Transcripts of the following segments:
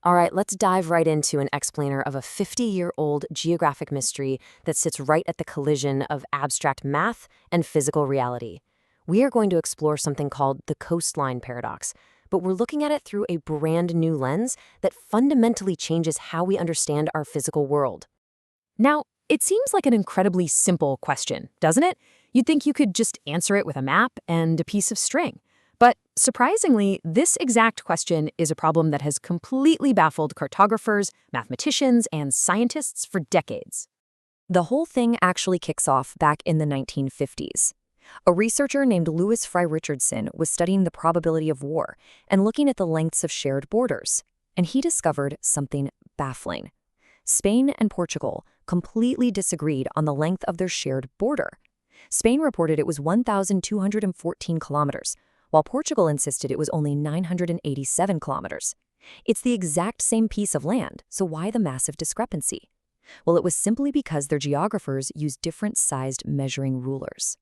All right, let's dive right into an explainer of a 50-year-old geographic mystery that sits right at the collision of abstract math and physical reality. We are going to explore something called the Coastline Paradox, but we're looking at it through a brand new lens that fundamentally changes how we understand our physical world. Now, it seems like an incredibly simple question, doesn't it? You'd think you could just answer it with a map and a piece of string. But surprisingly, this exact question is a problem that has completely baffled cartographers, mathematicians, and scientists for decades. The whole thing actually kicks off back in the 1950s. A researcher named Lewis Fry Richardson was studying the probability of war and looking at the lengths of shared borders, and he discovered something baffling. Spain and Portugal completely disagreed on the length of their shared border. Spain reported it was 1,214 kilometers, while Portugal insisted it was only 987 kilometers. It's the exact same piece of land, so why the massive discrepancy? Well, it was simply because their geographers used different-sized measuring rulers.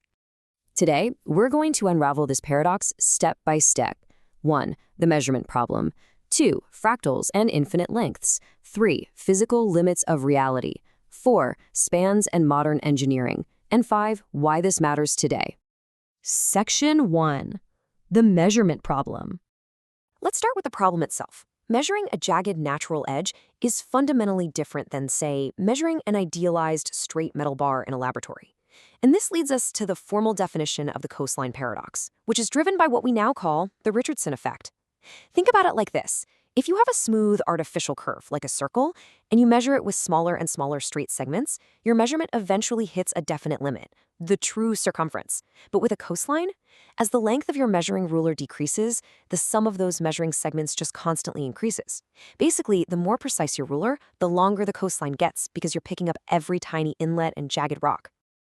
Today, we're going to unravel this paradox step by step. 1. The measurement problem. 2. Fractals and infinite lengths. 3. Physical limits of reality. 4. Spans and modern engineering. And 5. Why this matters today. Section 1. The measurement problem. Let's start with the problem itself. Measuring a jagged natural edge is fundamentally different than, say, measuring an idealized straight metal bar in a laboratory. And this leads us to the formal definition of the coastline paradox, which is driven by what we now call the Richardson effect. Think about it like this. If you have a smooth artificial curve, like a circle, and you measure it with smaller and smaller straight segments, your measurement eventually hits a definite limit, the true circumference. But with a coastline, as the length of your measuring ruler decreases, the sum of those measuring segments just constantly increases. Basically, the more precise your ruler, the longer the coastline gets because you're picking up every tiny inlet and jagged rock.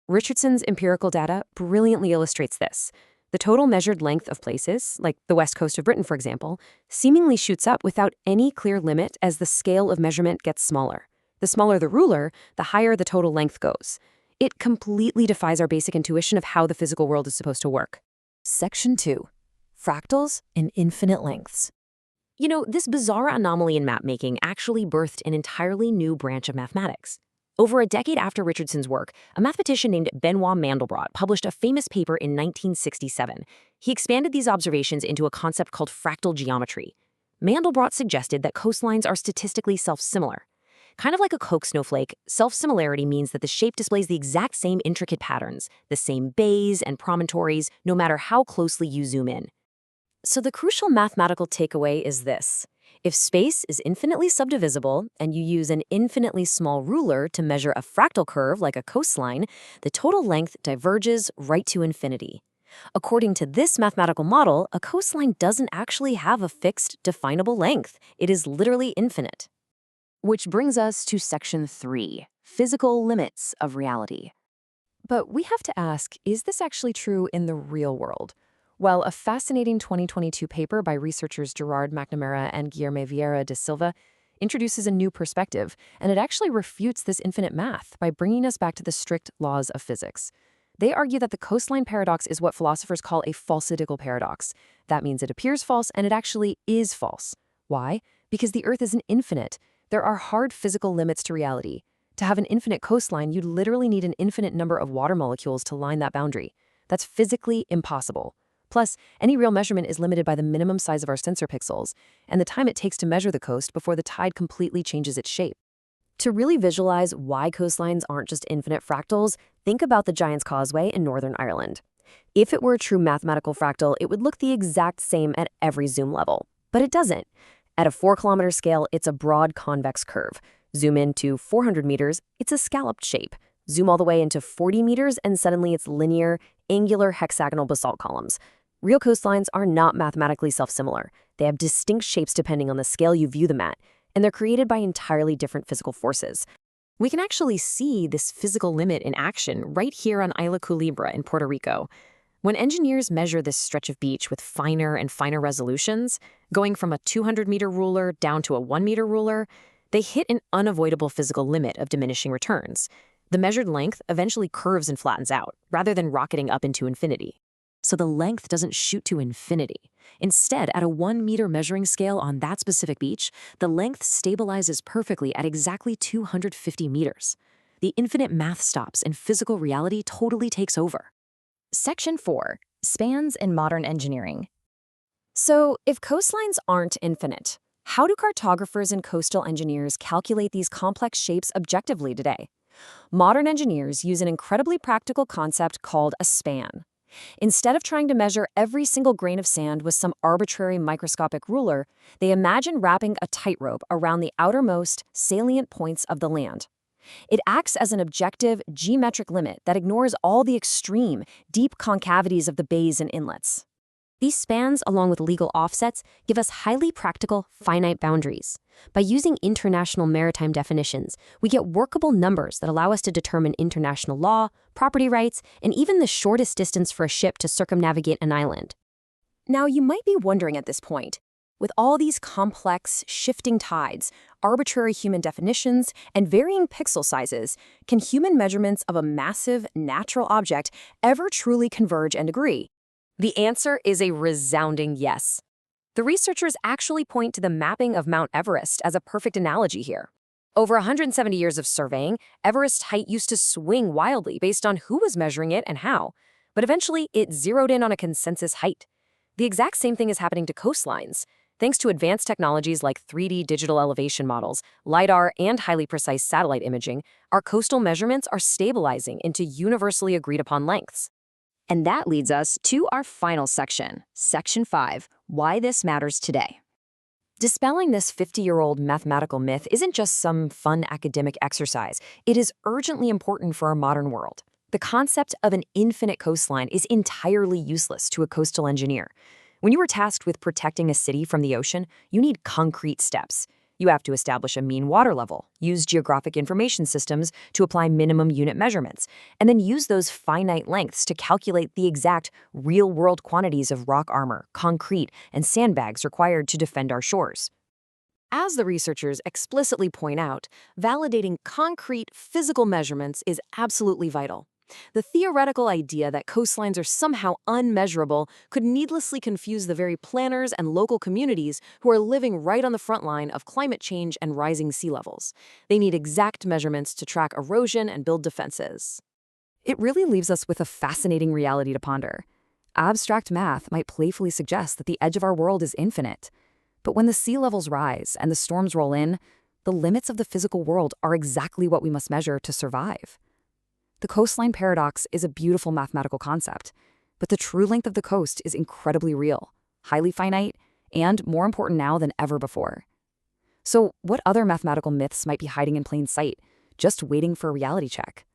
Richardson's empirical data brilliantly illustrates this. The total measured length of places, like the west coast of Britain, for example, seemingly shoots up without any clear limit as the scale of measurement gets smaller. The smaller the ruler, the higher the total length goes. It completely defies our basic intuition of how the physical world is supposed to work. Section 2. Fractals and infinite lengths. You know, this bizarre anomaly in mapmaking actually birthed an entirely new branch of mathematics. Over a decade after Richardson's work, a mathematician named Benoit Mandelbrot published a famous paper in 1967. He expanded these observations into a concept called fractal geometry. Mandelbrot suggested that coastlines are statistically self-similar. Kind of like a Koch snowflake, self-similarity means that the shape displays the exact same intricate patterns, the same bays and promontories, no matter how closely you zoom in. So the crucial mathematical takeaway is this. If space is infinitely subdivisible and you use an infinitely small ruler to measure a fractal curve like a coastline, the total length diverges right to infinity. According to this mathematical model, a coastline doesn't actually have a fixed, definable length. It is literally infinite. Which brings us to Section 3, physical limits of reality. But we have to ask, is this actually true in the real world? Well, a fascinating 2022 paper by researchers Gerard, MacNamara, and Guilherme Vieira de Silva introduces a new perspective, and it actually refutes this infinite math by bringing us back to the strict laws of physics. They argue that the coastline paradox is what philosophers call a falsidical paradox. That means it appears false, and it actually is false. Why? Because the Earth isn't infinite. There are hard physical limits to reality. To have an infinite coastline, you'd literally need an infinite number of water molecules to line that boundary. That's physically impossible. Plus, any real measurement is limited by the minimum size of our sensor pixels and the time it takes to measure the coast before the tide completely changes its shape. To really visualize why coastlines aren't just infinite fractals, think about the Giant's Causeway in Northern Ireland. If it were a true mathematical fractal, it would look the exact same at every zoom level. But it doesn't. At a 4-kilometer scale, it's a broad convex curve. Zoom in to 400 meters, it's a scalloped shape. Zoom all the way into 40 meters, and suddenly it's linear, angular hexagonal basalt columns. Real coastlines are not mathematically self-similar. They have distinct shapes depending on the scale you view them at, and they're created by entirely different physical forces. We can actually see this physical limit in action right here on Isla Culebra in Puerto Rico. When engineers measure this stretch of beach with finer and finer resolutions, going from a 200-meter ruler down to a 1-meter ruler, they hit an unavoidable physical limit of diminishing returns. The measured length eventually curves and flattens out, rather than rocketing up into infinity. so the length doesn't shoot to infinity. Instead, at a 1-meter measuring scale on that specific beach, the length stabilizes perfectly at exactly 250 meters. The infinite math stops and physical reality totally takes over. Section 4. Spans in modern engineering. So, if coastlines aren't infinite, how do cartographers and coastal engineers calculate these complex shapes objectively today? Modern engineers use an incredibly practical concept called a span. Instead of trying to measure every single grain of sand with some arbitrary microscopic ruler, they imagine wrapping a tightrope around the outermost, salient points of the land. It acts as an objective, geometric limit that ignores all the extreme, deep concavities of the bays and inlets. These spans, along with legal offsets, give us highly practical, finite boundaries. By using international maritime definitions, we get workable numbers that allow us to determine international law, property rights, and even the shortest distance for a ship to circumnavigate an island. Now, you might be wondering at this point, with all these complex, shifting tides, arbitrary human definitions, and varying pixel sizes, can human measurements of a massive, natural object ever truly converge and agree? The answer is a resounding yes. The researchers actually point to the mapping of Mount Everest as a perfect analogy here. Over 170 years of surveying, Everest's height used to swing wildly based on who was measuring it and how, but eventually it zeroed in on a consensus height. The exact same thing is happening to coastlines. Thanks to advanced technologies like 3D digital elevation models, LiDAR, and highly precise satellite imaging, our coastal measurements are stabilizing into universally agreed-upon lengths. And that leads us to our final section, Section 5, Why This Matters Today. Dispelling this 50-year-old mathematical myth isn't just some fun academic exercise. It is urgently important for our modern world. The concept of an infinite coastline is entirely useless to a coastal engineer. When you are tasked with protecting a city from the ocean, you need concrete steps. You have to establish a mean water level, use geographic information systems to apply minimum unit measurements, and then use those finite lengths to calculate the exact real-world quantities of rock armor, concrete, and sandbags required to defend our shores. As the researchers explicitly point out, validating concrete, physical measurements is absolutely vital. The theoretical idea that coastlines are somehow unmeasurable could needlessly confuse the very planners and local communities who are living right on the front line of climate change and rising sea levels. They need exact measurements to track erosion and build defenses. It really leaves us with a fascinating reality to ponder. Abstract math might playfully suggest that the edge of our world is infinite. But when the sea levels rise and the storms roll in, the limits of the physical world are exactly what we must measure to survive. The coastline paradox is a beautiful mathematical concept, but the true length of the coast is incredibly real, highly finite, and more important now than ever before. So, what other mathematical myths might be hiding in plain sight, just waiting for a reality check?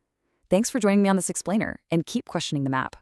Thanks for joining me on this explainer, and keep questioning the map.